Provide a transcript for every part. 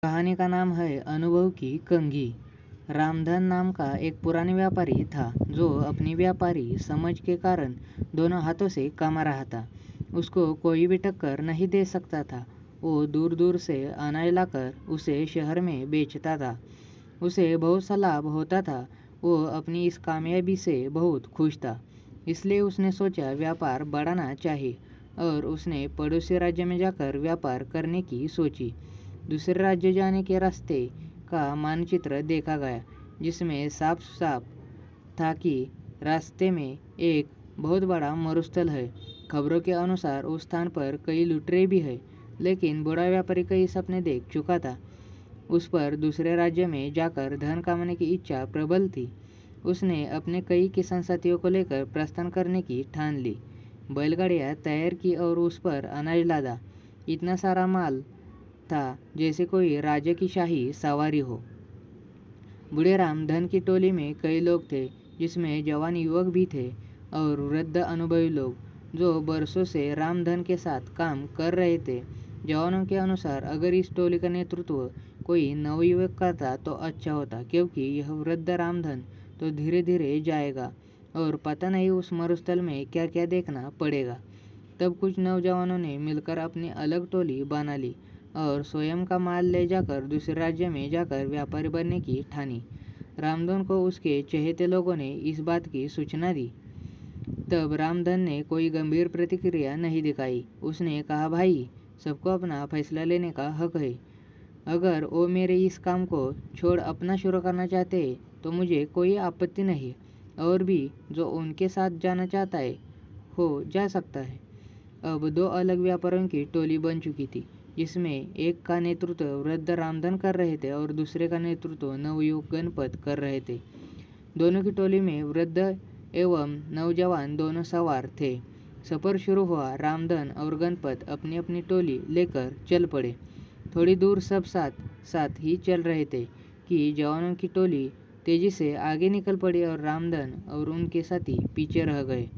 कहानी का नाम है अनुभव की कंघी। रामधन नाम का एक पुराने व्यापारी था जो अपनी व्यापारी समझ के कारण दोनों हाथों से कमा रहा था। उसको कोई भी टक्कर नहीं दे सकता था। वो दूर दूर से अनाज लाकर उसे शहर में बेचता था। उसे बहुत सा लाभ होता था। वो अपनी इस कामयाबी से बहुत खुश था। इसलिए उसने सोचा व्यापार बढ़ाना चाहिए और उसने पड़ोसी राज्य में जाकर व्यापार करने की सोची। दूसरे राज्य जाने के रास्ते का मानचित्र देखा गया जिसमें साफ साफ था कि रास्ते में एक बहुत बड़ा मरुस्थल है। खबरों के अनुसार उस स्थान पर कई लुटेरे भी है, लेकिन बूढ़ा व्यापारी कई सपने देख चुका था। उस पर दूसरे राज्य में जाकर धन कमाने की इच्छा प्रबल थी। उसने अपने कई किसान साथियों को लेकर प्रस्थान करने की ठान ली। बैलगाड़ियां तैयार की और उस पर अनाज लादा। इतना सारा माल था जैसे कोई राजा की शाही सवारी हो। बूढ़े रामधन की टोली में कई लोग थे, जिसमें जवान युवक भी थे और वृद्ध अनुभवी लोग जो बरसों से रामधन के साथ काम कर रहे थे। जवानों के अनुसार अगर इस टोली का नेतृत्व कोई नवयुवक करता तो अच्छा होता, क्योंकि यह वृद्ध रामधन तो धीरे धीरे जाएगा और पता नहीं उस मरुस्थल में क्या क्या देखना पड़ेगा। तब कुछ नौजवानों ने मिलकर अपनी अलग टोली बना ली और स्वयं का माल ले जाकर दूसरे राज्य में जाकर व्यापारी बनने की ठानी। रामधन को उसके चहेते लोगों ने इस बात की सूचना दी। तब रामधन ने कोई गंभीर प्रतिक्रिया नहीं दिखाई। उसने कहा, भाई, सबको अपना फैसला लेने का हक है। अगर वो मेरे इस काम को छोड़ अपना शुरू करना चाहते तो मुझे कोई आपत्ति नहीं, और भी जो उनके साथ जाना चाहता है हो जा सकता है। अब दो अलग व्यापारियों की टोली बन चुकी थी, जिसमें एक का नेतृत्व वृद्ध रामधन कर रहे थे और दूसरे का नेतृत्व नवयुवक गणपत कर रहे थे। दोनों की टोली में वृद्ध एवं नौजवान दोनों सवार थे। सफर शुरू हुआ। रामधन और गणपत अपनी अपनी टोली लेकर चल पड़े। थोड़ी दूर सब साथ साथ ही चल रहे थे कि जवानों की टोली तेजी से आगे निकल पड़ी और रामधन और उनके साथी पीछे रह गए।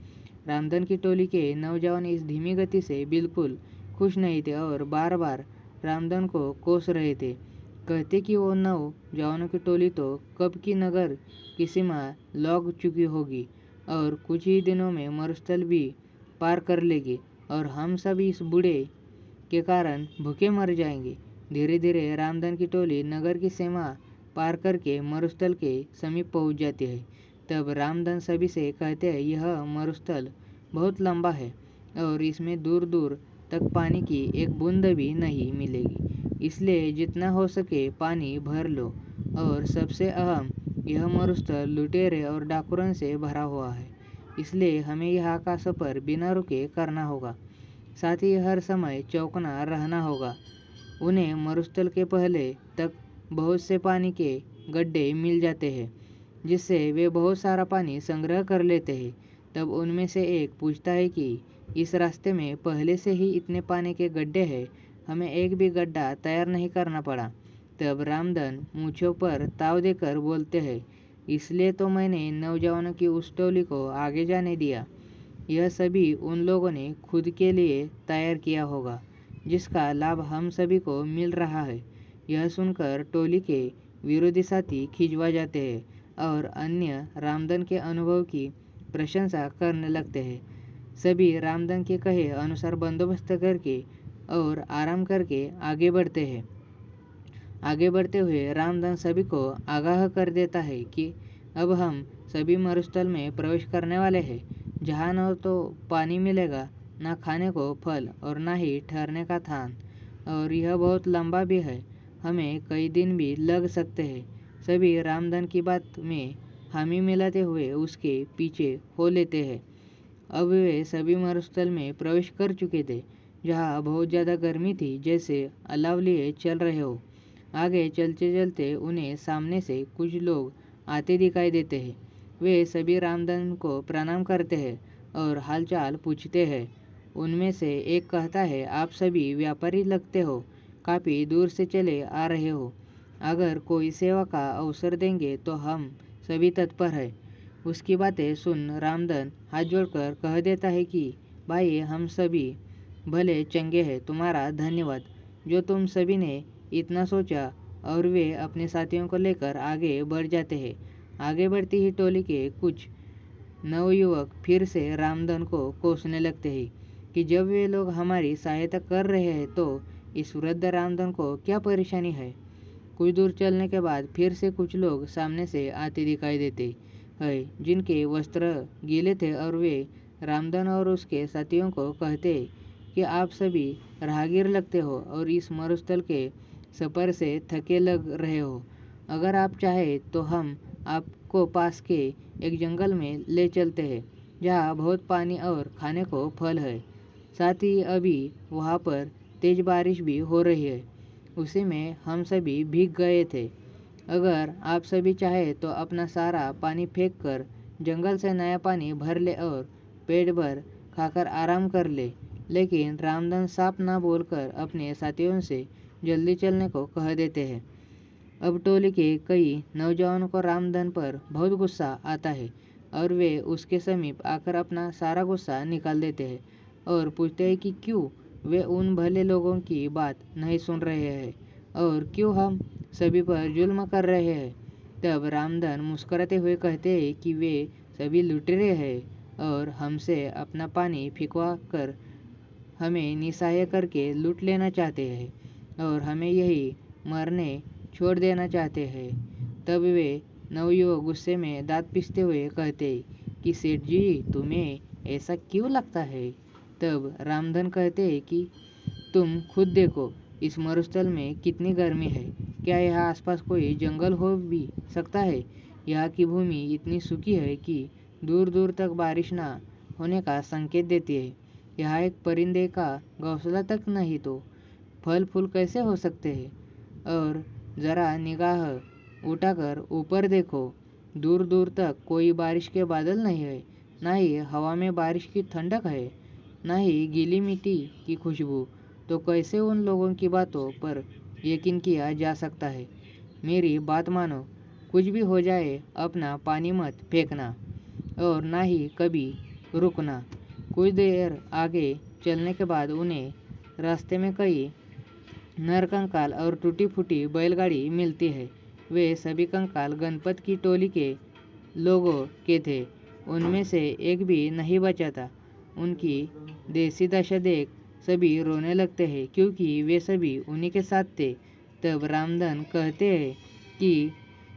रामधन की टोली के नौजवान इस धीमी गति से बिल्कुल खुश नहीं थे और बार बार रामधन को कोस रहे थे। कहते कि वो नौजवानों की टोली तो कब की नगर की सीमा लौट चुकी होगी और कुछ ही दिनों में मरुस्थल भी पार कर लेगी और हम सब इस बूढ़े के कारण भूखे मर जाएंगे। धीरे धीरे रामधन की टोली नगर की सीमा पार करके मरुस्थल के समीप पहुंच जाती है। तब रामधन सभी से कहते हैं, यह मरुस्थल बहुत लंबा है और इसमें दूर दूर तक पानी की एक बूंद भी नहीं मिलेगी, इसलिए जितना हो सके पानी भर लो। और सबसे अहम, यह मरुस्थल लुटेरे और डाकुरों से भरा हुआ है, इसलिए हमें यहाँ का सफर बिना रुके करना होगा। साथ ही हर समय चौकना रहना होगा। उन्हें मरुस्थल के पहले तक बहुत से पानी के गड्ढे मिल जाते हैं, जिससे वे बहुत सारा पानी संग्रह कर लेते हैं। तब उनमें से एक पूछता है कि इस रास्ते में पहले से ही इतने पानी के गड्ढे हैं, हमें एक भी गड्ढा तैयार नहीं करना पड़ा। तब रामधन मूंछों पर ताव देकर बोलते हैं, इसलिए तो मैंने नौजवानों की उस टोली को आगे जाने दिया। यह सभी उन लोगों ने खुद के लिए तैयार किया होगा, जिसका लाभ हम सभी को मिल रहा है। यह सुनकर टोली के विरोधी साथी खिंचवा जाते हैं और अन्य रामधन के अनुभव की प्रशंसा करने लगते हैं। सभी रामधन के कहे अनुसार बंदोबस्त करके और आराम करके आगे बढ़ते हैं। आगे बढ़ते हुए रामधन सभी को आगाह कर देता है कि अब हम सभी मरुस्थल में प्रवेश करने वाले हैं, जहाँ न तो पानी मिलेगा, न खाने को फल और न ही ठहरने का स्थान, और यह बहुत लंबा भी है, हमें कई दिन भी लग सकते हैं। सभी रामधन की बात में हामी मिलाते हुए उसके पीछे हो लेते हैं। अब वे सभी मरुस्थल में प्रवेश कर चुके थे, जहाँ बहुत ज़्यादा गर्मी थी, जैसे अलाव लिए चल रहे हो। आगे चलते चलते उन्हें सामने से कुछ लोग आते दिखाई देते हैं। वे सभी रामधन को प्रणाम करते हैं और हालचाल पूछते हैं। उनमें से एक कहता है, आप सभी व्यापारी लगते हो, काफ़ी दूर से चले आ रहे हो। अगर कोई सेवा का अवसर देंगे तो हम सभी तत्पर हैं। उसकी बातें सुन रामधन हाथ जोड़कर कह देता है कि भाई, हम सभी भले चंगे हैं, तुम्हारा धन्यवाद जो तुम सभी ने इतना सोचा और वे अपने साथियों को लेकर आगे बढ़ जाते हैं। आगे बढ़ती ही टोली के कुछ नवयुवक फिर से रामधन को कोसने लगते हैं कि जब वे लोग हमारी सहायता कर रहे हैं तो इस वृद्ध रामधन को क्या परेशानी है। कुछ दूर चलने के बाद फिर से कुछ लोग सामने से आते दिखाई देते हैं जिनके वस्त्र गीले थे और वे रामधन और उसके साथियों को कहते कि आप सभी राहगीर लगते हो और इस मरुस्थल के सफ़र से थके लग रहे हो। अगर आप चाहे तो हम आपको पास के एक जंगल में ले चलते हैं जहाँ बहुत पानी और खाने को फल है। साथ ही अभी वहाँ पर तेज बारिश भी हो रही है। उसी में हम सभी भीग गए थे। अगर आप सभी चाहे तो अपना सारा पानी फेंक कर जंगल से नया पानी भर ले और पेट भर खाकर आराम कर ले। लेकिन रामधन साफ ना बोलकर अपने साथियों से जल्दी चलने को कह देते हैं। अब टोली के कई नौजवानों को रामधन पर बहुत गुस्सा आता है और वे उसके समीप आकर अपना सारा गुस्सा निकाल देते हैं और पूछते हैं कि क्यों वे उन भले लोगों की बात नहीं सुन रहे हैं और क्यों हम सभी पर जुल्म कर रहे हैं। तब रामधन मुस्कुराते हुए कहते हैं कि वे सभी लुटेरे हैं और हमसे अपना पानी फिकवा कर हमें निस्सहाय करके लूट लेना चाहते हैं और हमें यही मरने छोड़ देना चाहते हैं। तब वे नवयुवक गुस्से में दांत पीसते हुए कहते कि सेठ जी तुम्हें ऐसा क्यों लगता है। तब रामधन कहते कि तुम खुद देखो इस मरुस्थल में कितनी गर्मी है। क्या यहाँ आसपास कोई जंगल हो भी सकता है। यहाँ की भूमि इतनी सूखी है कि दूर दूर तक बारिश ना होने का संकेत देती है। यहाँ एक परिंदे का घोंसला तक नहीं तो फल फूल कैसे हो सकते हैं। और ज़रा निगाह उठाकर ऊपर देखो, दूर दूर तक कोई बारिश के बादल नहीं है। ना ही हवा में बारिश की ठंडक है, ना ही गीली मिट्टी की खुशबू। तो कैसे उन लोगों की बातों पर यकीन किया जा सकता है। मेरी बात मानो, कुछ भी हो जाए अपना पानी मत फेंकना और ना ही कभी रुकना। कुछ देर आगे चलने के बाद उन्हें रास्ते में कई नरकंकाल और टूटी फूटी बैलगाड़ी मिलती है। वे सभी कंकाल गणपत की टोली के लोगों के थे। उनमें से एक भी नहीं बचा था। उनकी देसी दशा देख सभी रोने लगते हैं क्योंकि वे सभी उन्हीं के साथ थे। तब रामधन कहते हैं कि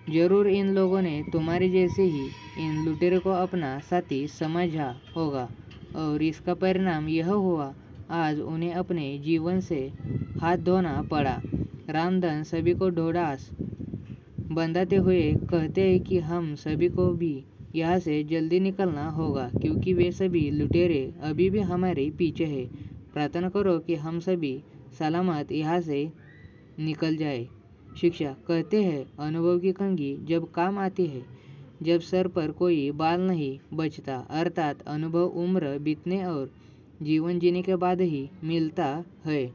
जरूर इन लोगों ने तुम्हारे जैसे ही इन लुटेरों को अपना साथी समझा होगा और इसका परिणाम यह हुआ आज उन्हें अपने जीवन से हाथ धोना पड़ा। रामधन सभी को ढोढ़ास बंधाते हुए कहते हैं कि हम सभी को भी यहाँ से जल्दी निकलना होगा क्योंकि वे सभी लुटेरे अभी भी हमारे पीछे हैं। प्रार्थना करो कि हम सभी सलामत यहाँ से निकल जाए। शिक्षा कहते हैं अनुभव की कंघी जब काम आती है, जब सर पर कोई बाल नहीं बचता, अर्थात अनुभव उम्र बीतने और जीवन जीने के बाद ही मिलता है।